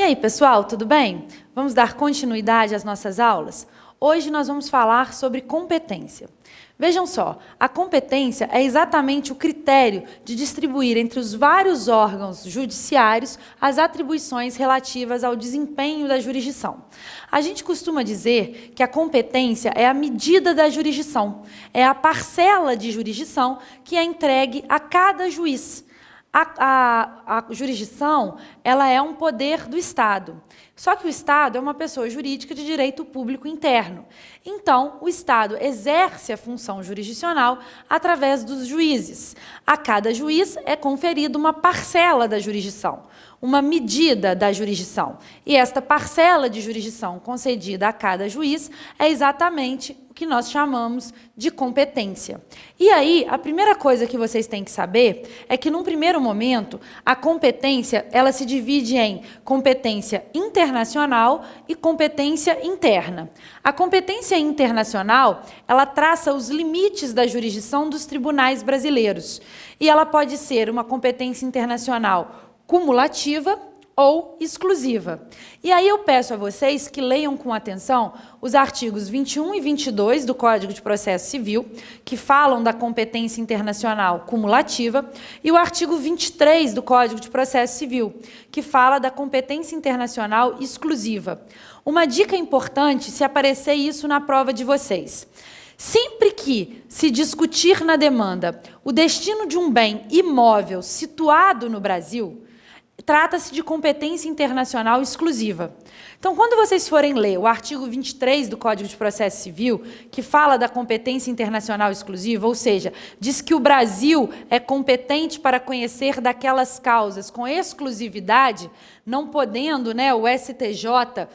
aí, pessoal, tudo bem? Vamos dar continuidade às nossas aulas? Hoje nós vamos falar sobre competência. Vejam só, a competência é exatamente o critério de distribuir entre os vários órgãos judiciários as atribuições relativas ao desempenho da jurisdição. A gente costuma dizer que a competência é a medida da jurisdição, é a parcela de jurisdição que é entregue a cada juiz. A jurisdição, ela é um poder do Estado. Só que o Estado é uma pessoa jurídica de direito público interno. Então, o Estado exerce a função jurisdicional através dos juízes. A cada juiz é conferida uma parcela da jurisdição, uma medida da jurisdição. E esta parcela de jurisdição concedida a cada juiz é exatamente o que nós chamamos de competência. E aí, a primeira coisa que vocês têm que saber é que, num primeiro momento, a competência ela se divide em competência internacional e competência interna. A competência internacional, ela traça os limites da jurisdição dos tribunais brasileiros. E ela pode ser uma competência internacional cumulativa ou exclusiva. E aí eu peço a vocês que leiam com atenção os artigos 21 e 22 do Código de Processo Civil, que falam da competência internacional cumulativa, e o artigo 23 do Código de Processo Civil, que fala da competência internacional exclusiva. Uma dica importante se aparecer isso na prova de vocês. Sempre que se discutir na demanda o destino de um bem imóvel situado no Brasil, trata-se de competência internacional exclusiva. Então, quando vocês forem ler o artigo 23 do Código de Processo Civil, que fala da competência internacional exclusiva, ou seja, diz que o Brasil é competente para conhecer daquelas causas com exclusividade, não podendo, o STJ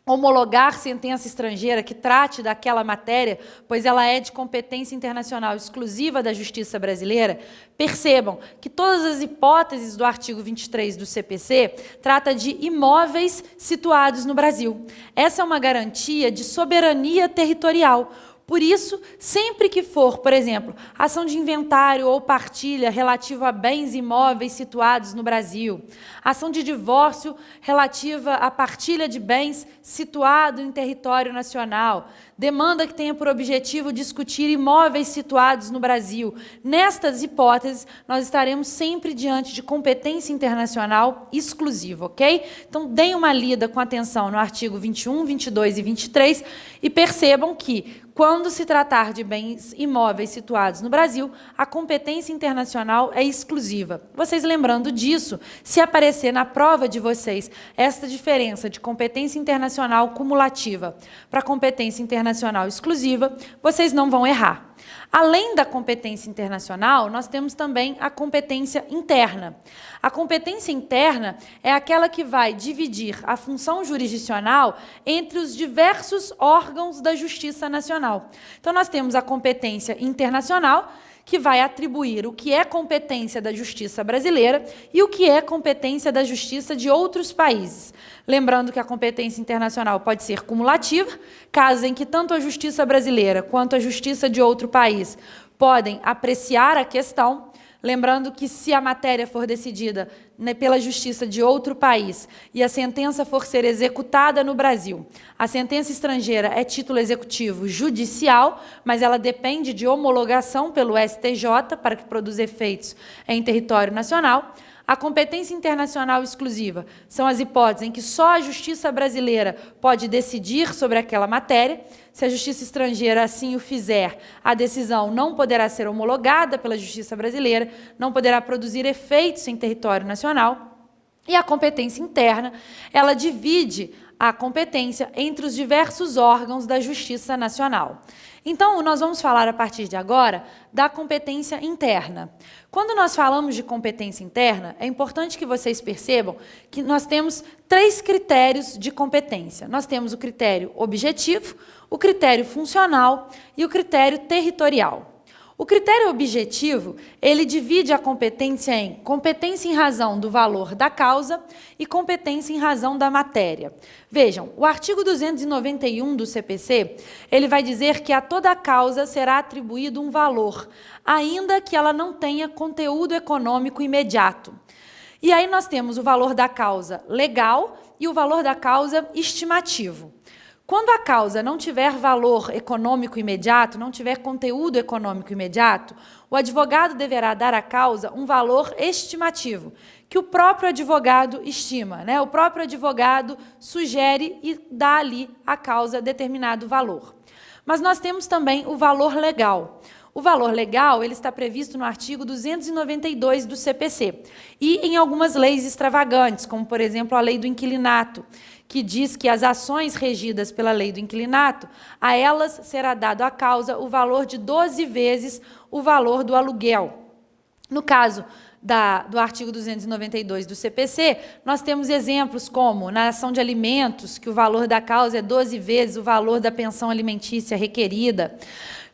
homologar sentença estrangeira que trate daquela matéria, pois ela é de competência internacional exclusiva da Justiça brasileira, percebam que todas as hipóteses do artigo 23 do CPC trata de imóveis situados no Brasil. Essa é uma garantia de soberania territorial. Por isso, sempre que for, por exemplo, ação de inventário ou partilha relativa a bens imóveis situados no Brasil, ação de divórcio relativa à partilha de bens situado em território nacional, demanda que tenha por objetivo discutir imóveis situados no Brasil. Nestas hipóteses, nós estaremos sempre diante de competência internacional exclusiva, ok? Então, deem uma lida com atenção no artigo 21, 22 e 23 e percebam que, quando se tratar de bens imóveis situados no Brasil, a competência internacional é exclusiva. Vocês lembrando disso, se aparecer na prova de vocês esta diferença de competência internacional cumulativa para competência internacional exclusiva, vocês não vão errar. Além da competência internacional, nós temos também a competência interna. A competência interna é aquela que vai dividir a função jurisdicional entre os diversos órgãos da Justiça Nacional. Então, nós temos a competência internacional, que vai atribuir o que é competência da Justiça brasileira e o que é competência da Justiça de outros países. Lembrando que a competência internacional pode ser cumulativa, caso em que tanto a Justiça brasileira quanto a Justiça de outro país podem apreciar a questão. Lembrando que se a matéria for decidida pela justiça de outro país e a sentença for ser executada no Brasil, a sentença estrangeira é título executivo judicial, mas ela depende de homologação pelo STJ para que produza efeitos em território nacional. A competência internacional exclusiva são as hipóteses em que só a justiça brasileira pode decidir sobre aquela matéria. Se a justiça estrangeira assim o fizer, a decisão não poderá ser homologada pela justiça brasileira, não poderá produzir efeitos em território nacional. E a competência interna, ela divide a competência entre os diversos órgãos da Justiça Nacional. Então, nós vamos falar a partir de agora da competência interna. Quando nós falamos de competência interna, é importante que vocês percebam que nós temos 3 critérios de competência. Nós temos o critério objetivo, o critério funcional e o critério territorial. O critério objetivo, ele divide a competência em competência em razão do valor da causa e competência em razão da matéria. Vejam, o artigo 291 do CPC, ele vai dizer que a toda causa será atribuído um valor, ainda que ela não tenha conteúdo econômico imediato. E aí nós temos o valor da causa legal e o valor da causa estimativo. Quando a causa não tiver valor econômico imediato, não tiver conteúdo econômico imediato, o advogado deverá dar à causa um valor estimativo, que o próprio advogado estima, né? O próprio advogado sugere e dá ali à causa determinado valor. Mas nós temos também o valor legal. O valor legal ele está previsto no artigo 292 do CPC e em algumas leis extravagantes, como, por exemplo, a lei do inquilinato, que diz que as ações regidas pela lei do inquilinato, a elas será dado à causa o valor de 12 vezes o valor do aluguel. No caso do artigo 292 do CPC, nós temos exemplos como, na ação de alimentos, que o valor da causa é 12 vezes o valor da pensão alimentícia requerida.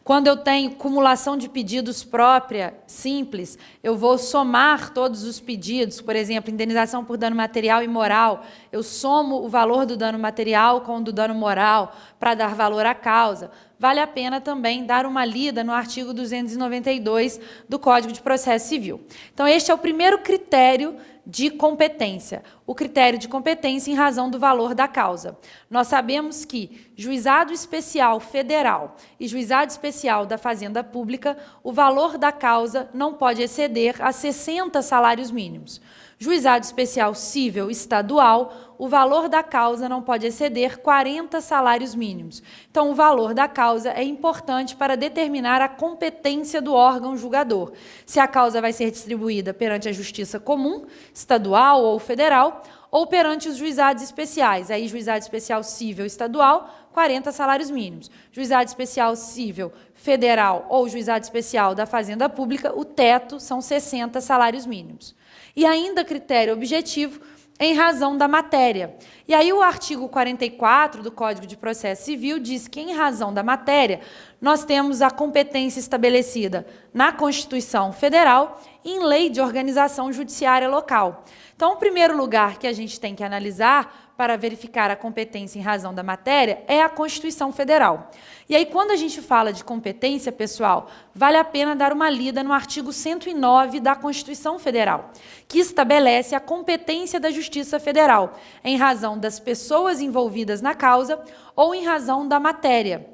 Quando eu tenho cumulação de pedidos própria, simples, eu vou somar todos os pedidos, por exemplo, indenização por dano material e moral, eu somo o valor do dano material com o do dano moral para dar valor à causa. Vale a pena também dar uma lida no artigo 292 do Código de Processo Civil. Então, este é o primeiro critério de competência, o critério de competência em razão do valor da causa. Nós sabemos que juizado especial federal e juizado especial da Fazenda Pública, o valor da causa não pode exceder a 60 salários mínimos. Juizado especial cível estadual, o valor da causa não pode exceder 40 salários mínimos. Então, o valor da causa é importante para determinar a competência do órgão julgador. Se a causa vai ser distribuída perante a Justiça Comum, estadual ou federal, ou perante os juizados especiais. Aí, juizado especial cível estadual, 40 salários mínimos. Juizado especial cível federal ou juizado especial da Fazenda Pública, o teto são 60 salários mínimos. E ainda critério objetivo em razão da matéria. E aí o artigo 44 do Código de Processo Civil diz que, em razão da matéria, nós temos a competência estabelecida na Constituição Federal e em lei de organização judiciária local. Então, o primeiro lugar que a gente tem que analisar para verificar a competência em razão da matéria é a Constituição Federal. E aí, quando a gente fala de competência, pessoal, vale a pena dar uma lida no artigo 109 da Constituição Federal, que estabelece a competência da Justiça Federal em razão das pessoas envolvidas na causa ou em razão da matéria.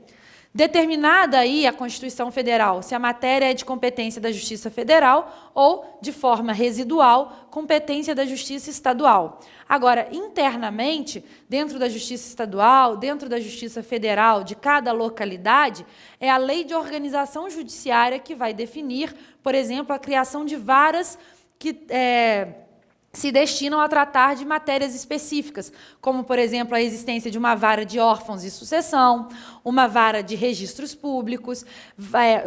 Determinada aí a Constituição Federal, se a matéria é de competência da Justiça Federal ou, de forma residual, competência da Justiça Estadual. Agora, internamente, dentro da Justiça Estadual, dentro da Justiça Federal de cada localidade, é a Lei de Organização Judiciária que vai definir, por exemplo, a criação de varas que se destinam a tratar de matérias específicas, como, por exemplo, a existência de uma vara de órfãos e sucessão, uma vara de registros públicos,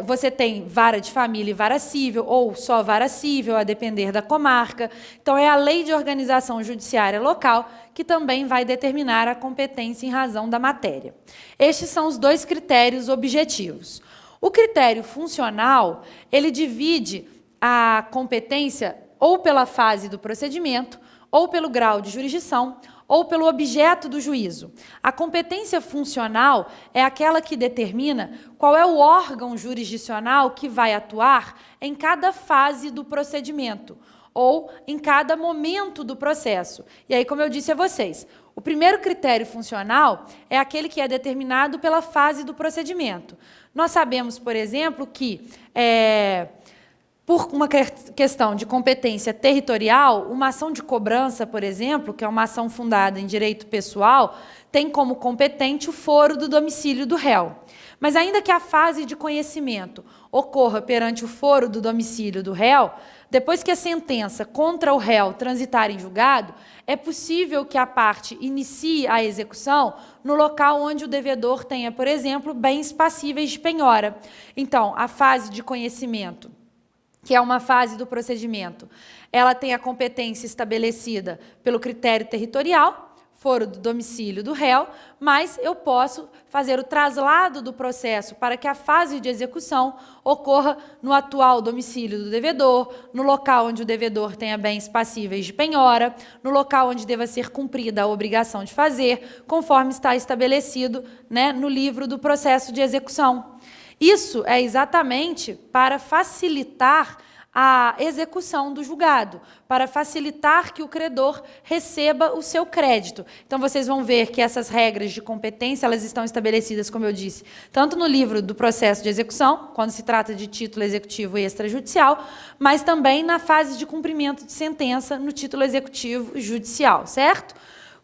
você tem vara de família e vara cível, ou só vara cível, a depender da comarca. Então, é a Lei de Organização Judiciária Local que também vai determinar a competência em razão da matéria. Estes são os dois critérios objetivos. O critério funcional, ele divide a competência ou pela fase do procedimento, ou pelo grau de jurisdição, ou pelo objeto do juízo. A competência funcional é aquela que determina qual é o órgão jurisdicional que vai atuar em cada fase do procedimento, ou em cada momento do processo. E aí, como eu disse a vocês, o primeiro critério funcional é aquele que é determinado pela fase do procedimento. Nós sabemos, por exemplo, que por uma questão de competência territorial, uma ação de cobrança, por exemplo, que é uma ação fundada em direito pessoal, tem como competente o foro do domicílio do réu. Mas ainda que a fase de conhecimento ocorra perante o foro do domicílio do réu, depois que a sentença contra o réu transitar em julgado, é possível que a parte inicie a execução no local onde o devedor tenha, por exemplo, bens passíveis de penhora. Então, a fase de conhecimento, que é uma fase do procedimento, ela tem a competência estabelecida pelo critério territorial, foro do domicílio do réu, mas eu posso fazer o traslado do processo para que a fase de execução ocorra no atual domicílio do devedor, no local onde o devedor tenha bens passíveis de penhora, no local onde deva ser cumprida a obrigação de fazer, conforme está estabelecido, né, no livro do processo de execução. Isso é exatamente para facilitar a execução do julgado, para facilitar que o credor receba o seu crédito. Então, vocês vão ver que essas regras de competência, elas estão estabelecidas, como eu disse, tanto no livro do processo de execução, quando se trata de título executivo e extrajudicial, mas também na fase de cumprimento de sentença no título executivo judicial, certo?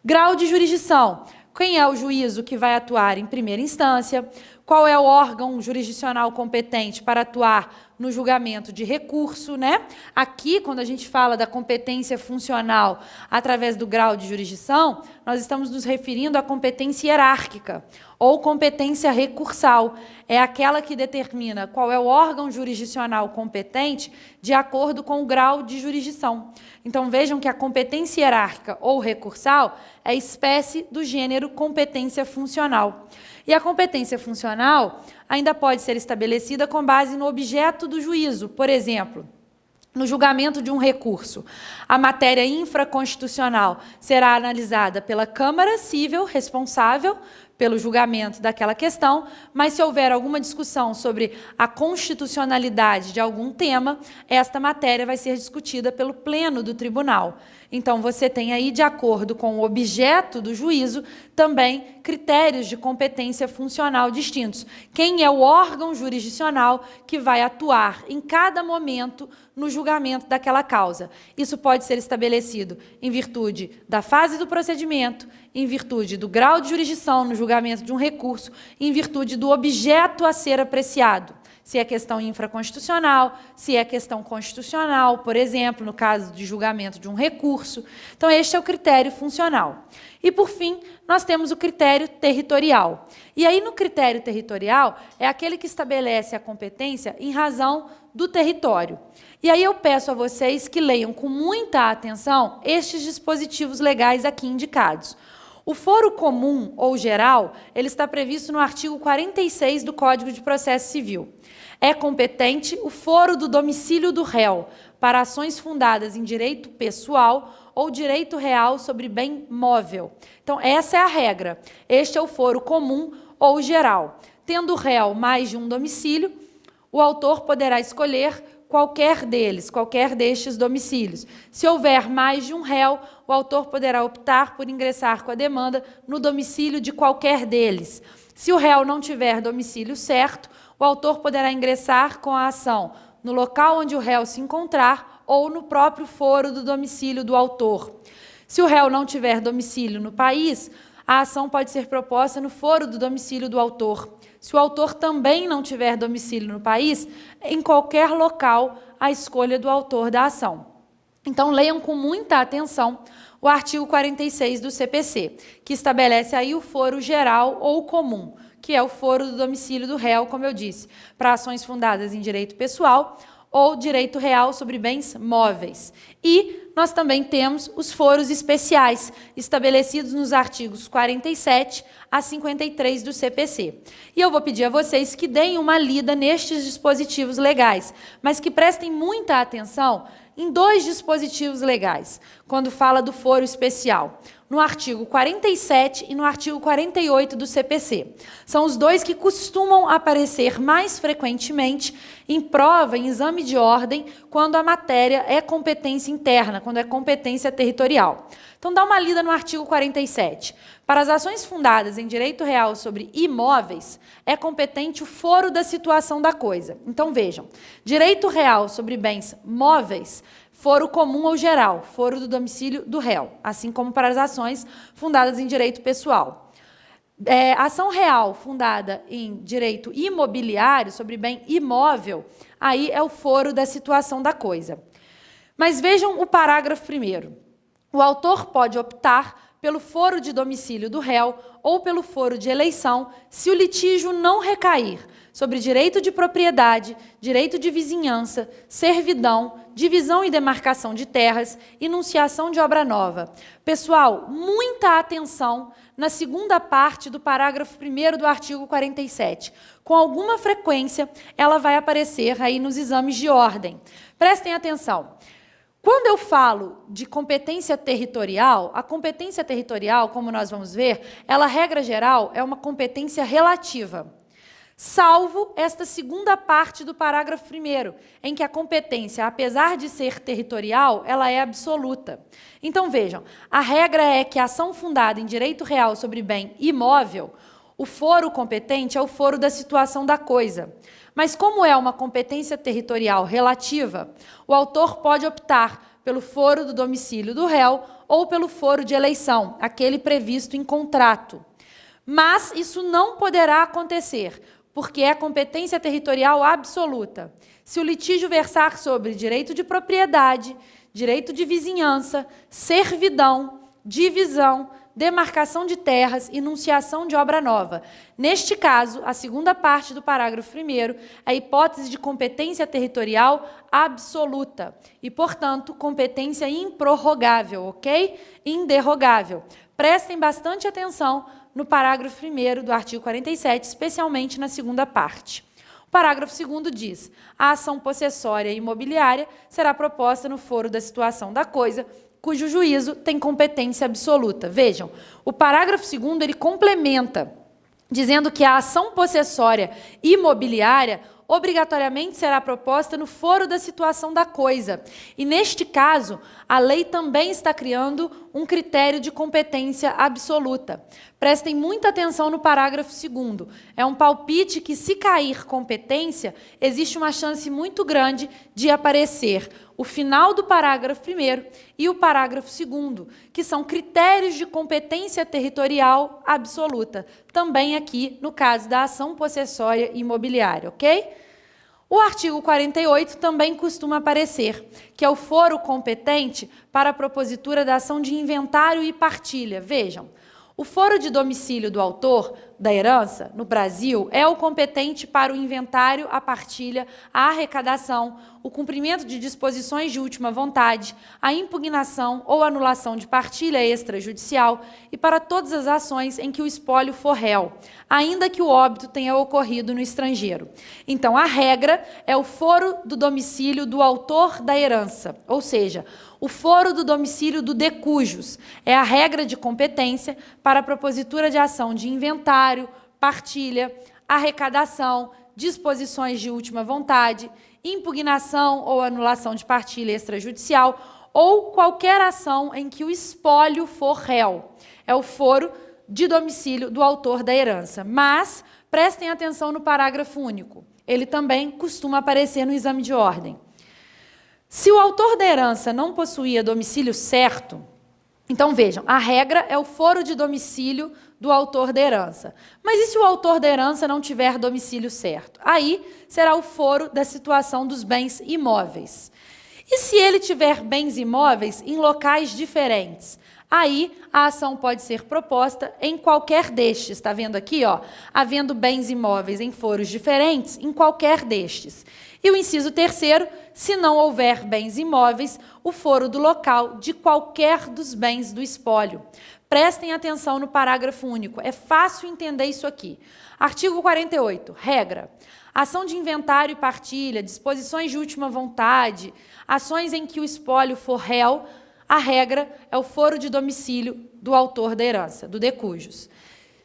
Grau de jurisdição. Quem é o juízo que vai atuar em primeira instância? Qual é o órgão jurisdicional competente para atuar no julgamento de recurso, né? Aqui, quando a gente fala da competência funcional através do grau de jurisdição, nós estamos nos referindo à competência hierárquica ou competência recursal. É aquela que determina qual é o órgão jurisdicional competente de acordo com o grau de jurisdição. Então, vejam que a competência hierárquica ou recursal é espécie do gênero competência funcional. E a competência funcional ainda pode ser estabelecida com base no objeto do juízo. Por exemplo, no julgamento de um recurso, a matéria infraconstitucional será analisada pela Câmara Civil responsável pelo julgamento daquela questão, mas se houver alguma discussão sobre a constitucionalidade de algum tema, esta matéria vai ser discutida pelo pleno do tribunal. Então, você tem aí, de acordo com o objeto do juízo, também critérios de competência funcional distintos. Quem é o órgão jurisdicional que vai atuar em cada momento no julgamento daquela causa? Isso pode ser estabelecido em virtude da fase do procedimento, em virtude do grau de jurisdição no julgamento de um recurso, em virtude do objeto a ser apreciado. Se é questão infraconstitucional, se é questão constitucional, por exemplo, no caso de julgamento de um recurso. Então, este é o critério funcional. E, por fim, nós temos o critério territorial. E aí, no critério territorial, é aquele que estabelece a competência em razão do território. E aí eu peço a vocês que leiam com muita atenção estes dispositivos legais aqui indicados. O foro comum ou geral, ele está previsto no artigo 46 do Código de Processo Civil. É competente o foro do domicílio do réu para ações fundadas em direito pessoal ou direito real sobre bem móvel. Então, essa é a regra. Este é o foro comum ou geral. Tendo o réu mais de um domicílio, o autor poderá escolher qualquer destes domicílios. Se houver mais de um réu, o autor poderá optar por ingressar com a demanda no domicílio de qualquer deles. Se o réu não tiver domicílio certo, o autor poderá ingressar com a ação no local onde o réu se encontrar ou no próprio foro do domicílio do autor. Se o réu não tiver domicílio no país, a ação pode ser proposta no foro do domicílio do autor. Se o autor também não tiver domicílio no país, em qualquer local, a escolha do autor da ação. Então, leiam com muita atenção o artigo 46 do CPC, que estabelece aí o foro geral ou comum, que é o foro do domicílio do réu, como eu disse, para ações fundadas em direito pessoal ou direito real sobre bens móveis. E nós também temos os foros especiais, estabelecidos nos artigos 47 a 53 do CPC. E eu vou pedir a vocês que deem uma lida nestes dispositivos legais, mas que prestem muita atenção em dois dispositivos legais, quando fala do foro especial, no artigo 47 e no artigo 48 do CPC. São os dois que costumam aparecer mais frequentemente em prova, em exame de ordem, quando a matéria é competência interna, quando é competência territorial. Então, dá uma lida no artigo 47. Para as ações fundadas em direito real sobre imóveis, é competente o foro da situação da coisa. Então, vejam, direito real sobre bens móveis, foro comum ou geral, foro do domicílio do réu, assim como para as ações fundadas em direito pessoal. Ação real fundada em direito imobiliário, sobre bem imóvel, aí é o foro da situação da coisa. Mas vejam o parágrafo 1º. O autor pode optar pelo foro de domicílio do réu ou pelo foro de eleição, se o litígio não recair sobre direito de propriedade, direito de vizinhança, servidão, divisão e demarcação de terras, enunciação de obra nova. Pessoal, muita atenção na segunda parte do parágrafo 1º do artigo 47. Com alguma frequência, ela vai aparecer aí nos exames de ordem. Prestem atenção. Quando eu falo de competência territorial, a competência territorial, como nós vamos ver, ela, regra geral, é uma competência relativa. salvo esta segunda parte do parágrafo 1º, em que a competência, apesar de ser territorial, ela é absoluta. Então, vejam, a regra é que a ação fundada em direito real sobre bem imóvel, o foro competente é o foro da situação da coisa. Mas como é uma competência territorial relativa, o autor pode optar pelo foro do domicílio do réu ou pelo foro de eleição, aquele previsto em contrato. Mas isso não poderá acontecer, porque é competência territorial absoluta. Se o litígio versar sobre direito de propriedade, direito de vizinhança, servidão, divisão, demarcação de terras, enunciação de obra nova. Neste caso, a segunda parte do parágrafo 1º é a hipótese de competência territorial absoluta e, portanto, competência improrrogável, ok? Inderrogável. Prestem bastante atenção no parágrafo 1º do artigo 47, especialmente na segunda parte. O parágrafo 2º diz: a ação possessória e imobiliária será proposta no foro da situação da coisa, cujo juízo tem competência absoluta. Vejam, o parágrafo 2º ele complementa, dizendo que a ação possessória imobiliária obrigatoriamente será proposta no foro da situação da coisa. E, neste caso, a lei também está criando um critério de competência absoluta. Prestem muita atenção no parágrafo 2º. É um palpite que, se cair competência, existe uma chance muito grande de aparecer o final do parágrafo 1º e o parágrafo 2º, que são critérios de competência territorial absoluta, também aqui no caso da ação possessória imobiliária, ok? O artigo 48 também costuma aparecer, que é o foro competente para a propositura da ação de inventário e partilha. Vejam, o foro de domicílio do autor da herança, no Brasil, é o competente para o inventário, a partilha, a arrecadação, o cumprimento de disposições de última vontade, a impugnação ou anulação de partilha extrajudicial e para todas as ações em que o espólio for réu, ainda que o óbito tenha ocorrido no estrangeiro. Então, a regra é o foro do domicílio do autor da herança, ou seja, o foro do domicílio do de cujus. É a regra de competência para a propositura de ação de inventário, partilha, arrecadação, disposições de última vontade, impugnação ou anulação de partilha extrajudicial ou qualquer ação em que o espólio for réu. É o foro de domicílio do autor da herança. Mas prestem atenção no parágrafo único. Ele também costuma aparecer no exame de ordem. Se o autor da herança não possuía domicílio certo, então vejam, a regra é o foro de domicílio do autor da herança. Mas e se o autor da herança não tiver domicílio certo? Aí será o foro da situação dos bens imóveis. E se ele tiver bens imóveis em locais diferentes? Aí a ação pode ser proposta em qualquer destes. Está vendo aqui, ó? Havendo bens imóveis em foros diferentes, em qualquer destes. E o inciso 3º, se não houver bens imóveis, o foro do local de qualquer dos bens do espólio. Prestem atenção no parágrafo único, é fácil entender isso aqui. Artigo 48, regra. Ação de inventário e partilha, disposições de última vontade, ações em que o espólio for réu, a regra é o foro de domicílio do autor da herança, do de cujus.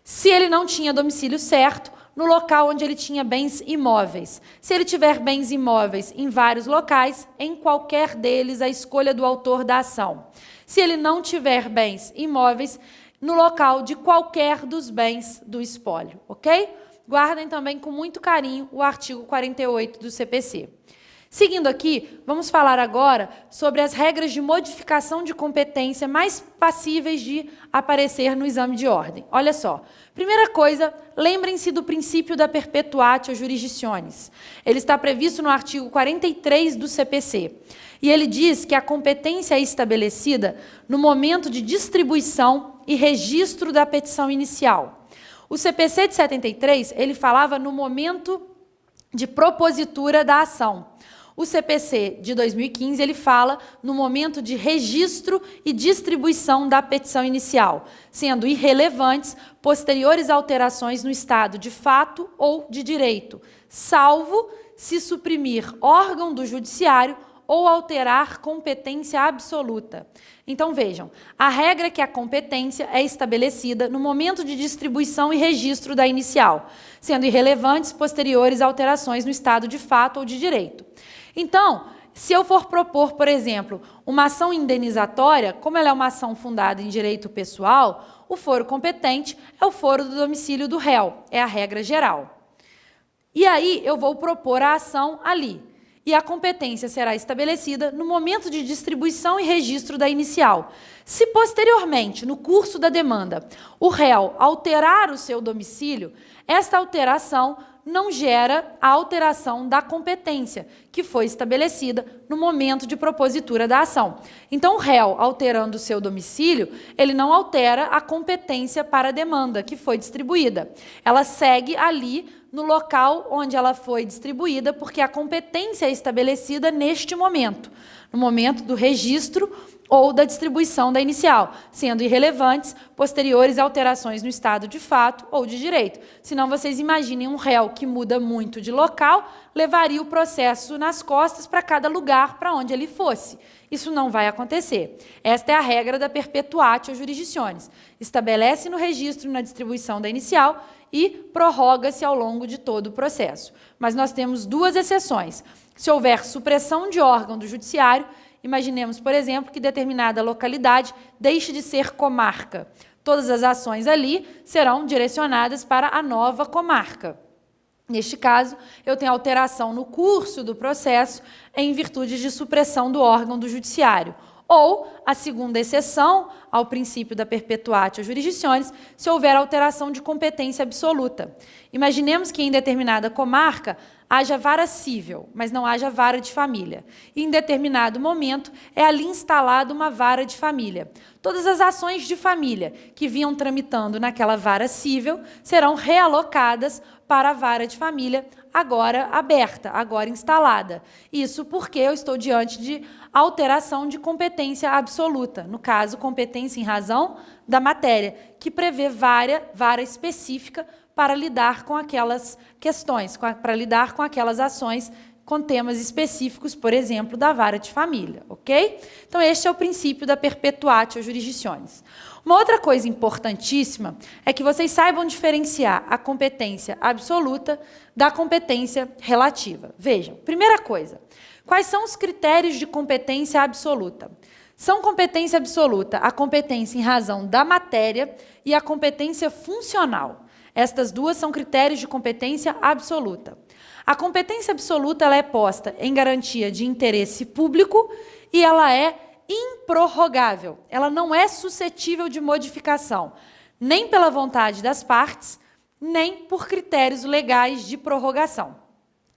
Se ele não tinha domicílio certo, no local onde ele tinha bens imóveis. Se ele tiver bens imóveis em vários locais, em qualquer deles a escolha do autor da ação. Se ele não tiver bens imóveis, no local de qualquer dos bens do espólio, ok? Guardem também com muito carinho o artigo 48 do CPC. Seguindo aqui, vamos falar agora sobre as regras de modificação de competência mais passíveis de aparecer no exame de ordem. Olha só, primeira coisa, lembrem-se do princípio da perpetuatio jurisdictionis. Ele está previsto no artigo 43 do CPC. E ele diz que a competência é estabelecida no momento de distribuição e registro da petição inicial. O CPC de 73, ele falava no momento de propositura da ação. O CPC de 2015, ele fala no momento de registro e distribuição da petição inicial, sendo irrelevantes posteriores alterações no estado de fato ou de direito, salvo se suprimir órgão do judiciário ou alterar competência absoluta. Então, vejam, a regra é que a competência é estabelecida no momento de distribuição e registro da inicial, sendo irrelevantes posteriores alterações no estado de fato ou de direito. Então, se eu for propor, por exemplo, uma ação indenizatória, como ela é uma ação fundada em direito pessoal, o foro competente é o foro do domicílio do réu, é a regra geral. E aí eu vou propor a ação ali. E a competência será estabelecida no momento de distribuição e registro da inicial. Se posteriormente, no curso da demanda, o réu alterar o seu domicílio, esta alteração não gera a alteração da competência, que foi estabelecida no momento de propositura da ação. Então, o réu, alterando o seu domicílio, ele não altera a competência para a demanda, que foi distribuída. Ela segue ali no local onde ela foi distribuída, porque a competência é estabelecida neste momento, no momento do registro ou da distribuição da inicial, sendo irrelevantes posteriores alterações no estado de fato ou de direito. Senão, vocês imaginem um réu que muda muito de local, levaria o processo nas costas para cada lugar para onde ele fosse. Isso não vai acontecer. Esta é a regra da perpetuatio jurisdicionis. Estabelece no registro e na distribuição da inicial e prorroga-se ao longo de todo o processo. Mas nós temos duas exceções. Se houver supressão de órgão do judiciário, imaginemos, por exemplo, que determinada localidade deixe de ser comarca. Todas as ações ali serão direcionadas para a nova comarca. Neste caso, eu tenho alteração no curso do processo em virtude de supressão do órgão do judiciário. Ou a segunda exceção ao princípio da perpetuatio jurisdicionis, se houver alteração de competência absoluta. Imaginemos que em determinada comarca haja vara cível, mas não haja vara de família. E em determinado momento é ali instalada uma vara de família. Todas as ações de família que vinham tramitando naquela vara cível serão realocadas para a vara de família, agora aberta, agora instalada. Isso porque eu estou diante de alteração de competência absoluta, no caso, competência em razão da matéria, que prevê vara específica para lidar com aquelas questões, para lidar com aquelas ações com temas específicos, por exemplo, da vara de família, ok? Então, este é o princípio da perpetuatio jurisdicionis. Uma outra coisa importantíssima é que vocês saibam diferenciar a competência absoluta da competência relativa. Vejam, primeira coisa, quais são os critérios de competência absoluta? São competência absoluta a competência em razão da matéria e a competência funcional. Estas duas são critérios de competência absoluta. A competência absoluta ela é posta em garantia de interesse público e ela é improrrogável. Ela não é suscetível de modificação, nem pela vontade das partes, nem por critérios legais de prorrogação.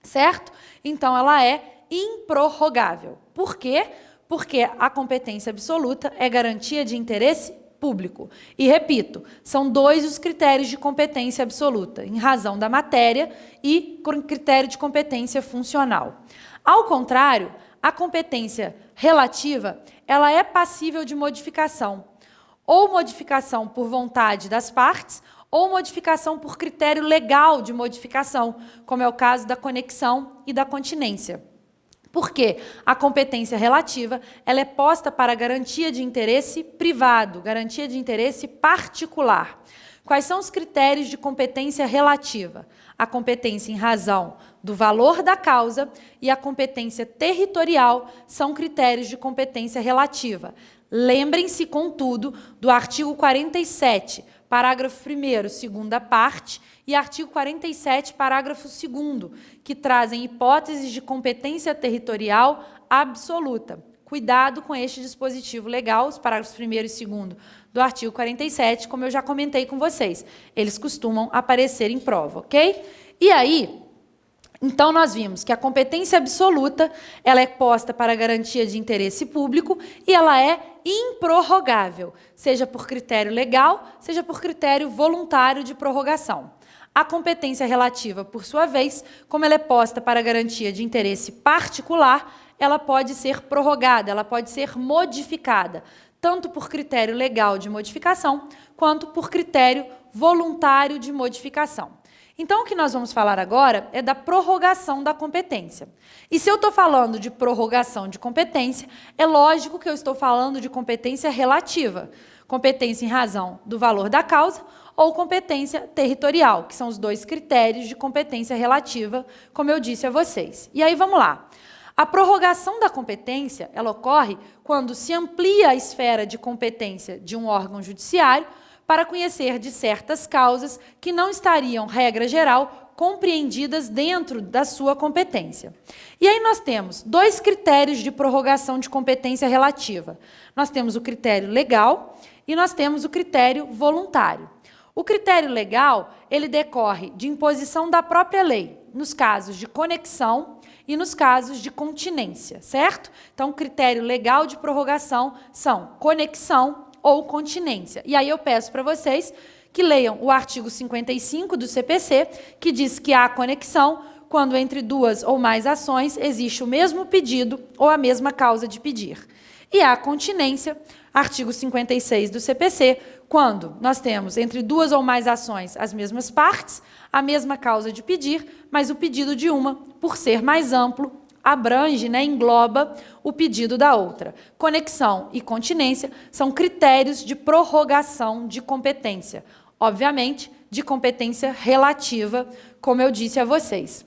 Certo? Então, ela é improrrogável. Por quê? Porque a competência absoluta é garantia de interesse público. E, repito, são dois os critérios de competência absoluta, em razão da matéria e critério de competência funcional. Ao contrário, a competência relativa, ela é passível de modificação, ou modificação por vontade das partes, ou modificação por critério legal de modificação, como é o caso da conexão e da continência. Porque a competência relativa ela é posta para garantia de interesse privado, garantia de interesse particular. Quais são os critérios de competência relativa? A competência em razão do valor da causa e a competência territorial são critérios de competência relativa. Lembrem-se, contudo, do artigo 47, parágrafo 1º, segunda parte, e artigo 47, parágrafo 2º, que trazem hipóteses de competência territorial absoluta. Cuidado com este dispositivo legal, os parágrafos 1º e 2º do artigo 47, como eu já comentei com vocês. Eles costumam aparecer em prova, ok? E aí, então nós vimos que a competência absoluta, ela é posta para garantia de interesse público e ela é improrrogável, seja por critério legal, seja por critério voluntário de prorrogação. A competência relativa, por sua vez, como ela é posta para garantia de interesse particular, ela pode ser prorrogada, ela pode ser modificada, tanto por critério legal de modificação, quanto por critério voluntário de modificação. Então, o que nós vamos falar agora é da prorrogação da competência. E se eu estou falando de prorrogação de competência, é lógico que eu estou falando de competência relativa. Competência em razão do valor da causa ou competência territorial, que são os dois critérios de competência relativa, como eu disse a vocês. E aí, vamos lá. A prorrogação da competência, ela ocorre quando se amplia a esfera de competência de um órgão judiciário para conhecer de certas causas que não estariam, regra geral, compreendidas dentro da sua competência. E aí nós temos dois critérios de prorrogação de competência relativa. Nós temos o critério legal e nós temos o critério voluntário. O critério legal, ele decorre de imposição da própria lei, nos casos de conexão e nos casos de continência, certo? Então, o critério legal de prorrogação são conexão ou continência. E aí eu peço para vocês que leiam o artigo 55 do CPC, que diz que há conexão quando entre duas ou mais ações existe o mesmo pedido ou a mesma causa de pedir. E há continência, artigo 56 do CPC, quando nós temos entre duas ou mais ações as mesmas partes, a mesma causa de pedir, mas o pedido de uma, por ser mais amplo, abrange, engloba o pedido da outra. Conexão e continência são critérios de prorrogação de competência. Obviamente, de competência relativa, como eu disse a vocês.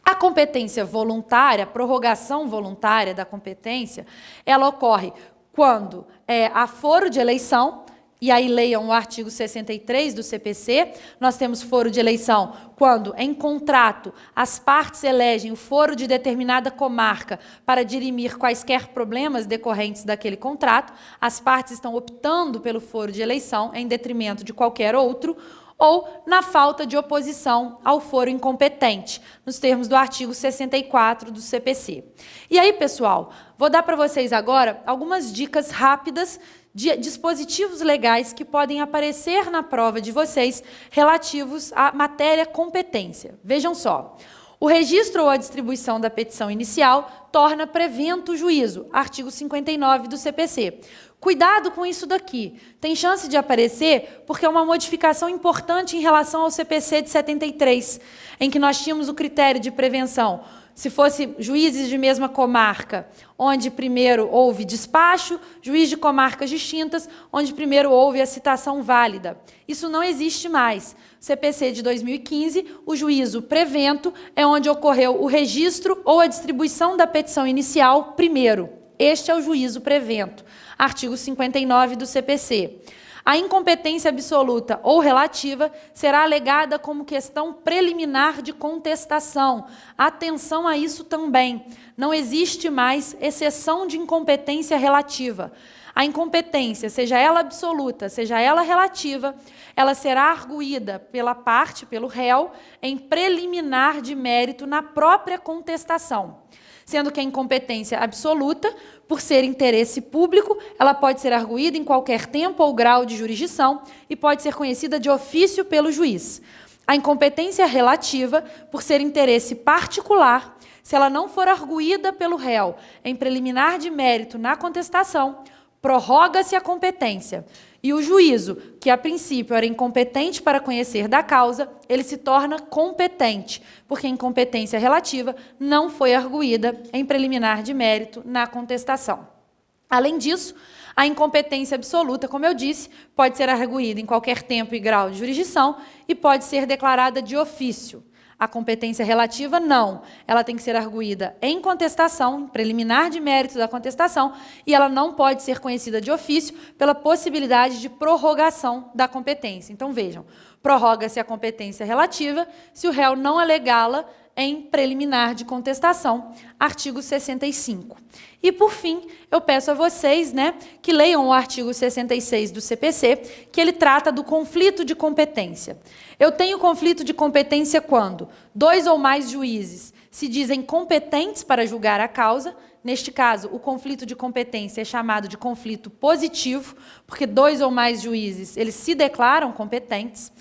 A competência voluntária, a prorrogação voluntária da competência, ela ocorre quando há foro de eleição. E aí leiam o artigo 63 do CPC, nós temos foro de eleição quando, em contrato, as partes elegem o foro de determinada comarca para dirimir quaisquer problemas decorrentes daquele contrato, as partes estão optando pelo foro de eleição em detrimento de qualquer outro, ou na falta de oposição ao foro incompetente, nos termos do artigo 64 do CPC. E aí, pessoal, vou dar para vocês agora algumas dicas rápidas de dispositivos legais que podem aparecer na prova de vocês relativos à matéria competência. Vejam só. O registro ou a distribuição da petição inicial torna prevento o juízo, artigo 59 do CPC. Cuidado com isso daqui. Tem chance de aparecer porque é uma modificação importante em relação ao CPC de 73, em que nós tínhamos o critério de prevenção. Se fosse juízes de mesma comarca, onde primeiro houve despacho, juiz de comarcas distintas, onde primeiro houve a citação válida. Isso não existe mais. CPC de 2015, o juízo prevento é onde ocorreu o registro ou a distribuição da petição inicial primeiro. Este é o juízo prevento. Artigo 59 do CPC. A incompetência absoluta ou relativa será alegada como questão preliminar de contestação. Atenção a isso também. Não existe mais exceção de incompetência relativa. A incompetência, seja ela absoluta, seja ela relativa, ela será arguída pela parte, pelo réu, em preliminar de mérito na própria contestação. Sendo que a incompetência absoluta, por ser interesse público, ela pode ser arguída em qualquer tempo ou grau de jurisdição e pode ser conhecida de ofício pelo juiz. A incompetência relativa, por ser interesse particular, se ela não for arguída pelo réu em preliminar de mérito na contestação, prorroga-se a competência. E o juízo, que a princípio era incompetente para conhecer da causa, ele se torna competente, porque a incompetência relativa não foi arguída em preliminar de mérito na contestação. Além disso, a incompetência absoluta, como eu disse, pode ser arguída em qualquer tempo e grau de jurisdição e pode ser declarada de ofício. A competência relativa, não. Ela tem que ser arguída em contestação, em preliminar de mérito da contestação, e ela não pode ser conhecida de ofício pela possibilidade de prorrogação da competência. Então, vejam, prorroga-se a competência relativa se o réu não alegá-la em preliminar de contestação, artigo 65. E, por fim, eu peço a vocês, que leiam o artigo 66 do CPC, que ele trata do conflito de competência. Eu tenho conflito de competência quando 2 ou mais juízes se dizem competentes para julgar a causa. Neste caso, o conflito de competência é chamado de conflito positivo, porque 2 ou mais juízes eles se declaram competentes.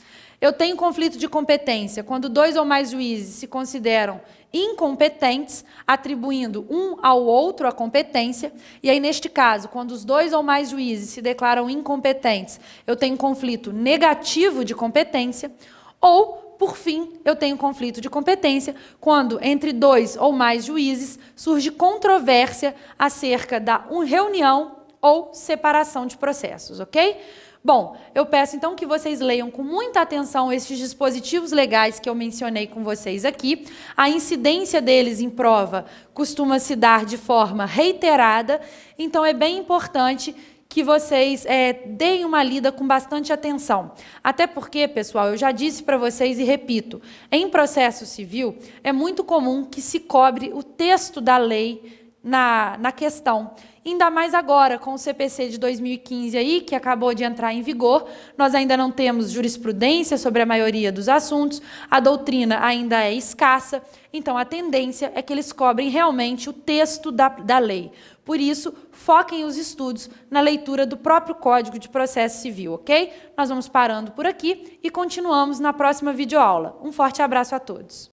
Eu tenho conflito de competência quando 2 ou mais juízes se consideram incompetentes, atribuindo um ao outro a competência. E aí, neste caso, quando os 2 ou mais juízes se declaram incompetentes, eu tenho conflito negativo de competência. Ou por fim, eu tenho conflito de competência quando, entre 2 ou mais juízes, surge controvérsia acerca da reunião ou separação de processos, ok? Bom, eu peço então que vocês leiam com muita atenção estes dispositivos legais que eu mencionei com vocês aqui. A incidência deles em prova costuma se dar de forma reiterada, então é bem importante que vocês deem uma lida com bastante atenção. Até porque, pessoal, eu já disse para vocês e repito, em processo civil é muito comum que se cobre o texto da lei na questão. Ainda mais agora, com o CPC de 2015 aí, que acabou de entrar em vigor, nós ainda não temos jurisprudência sobre a maioria dos assuntos, a doutrina ainda é escassa, então a tendência é que eles cobrem realmente o texto da lei. Por isso, foquem os estudos na leitura do próprio Código de Processo Civil, ok? Nós vamos parando por aqui e continuamos na próxima videoaula. Um forte abraço a todos.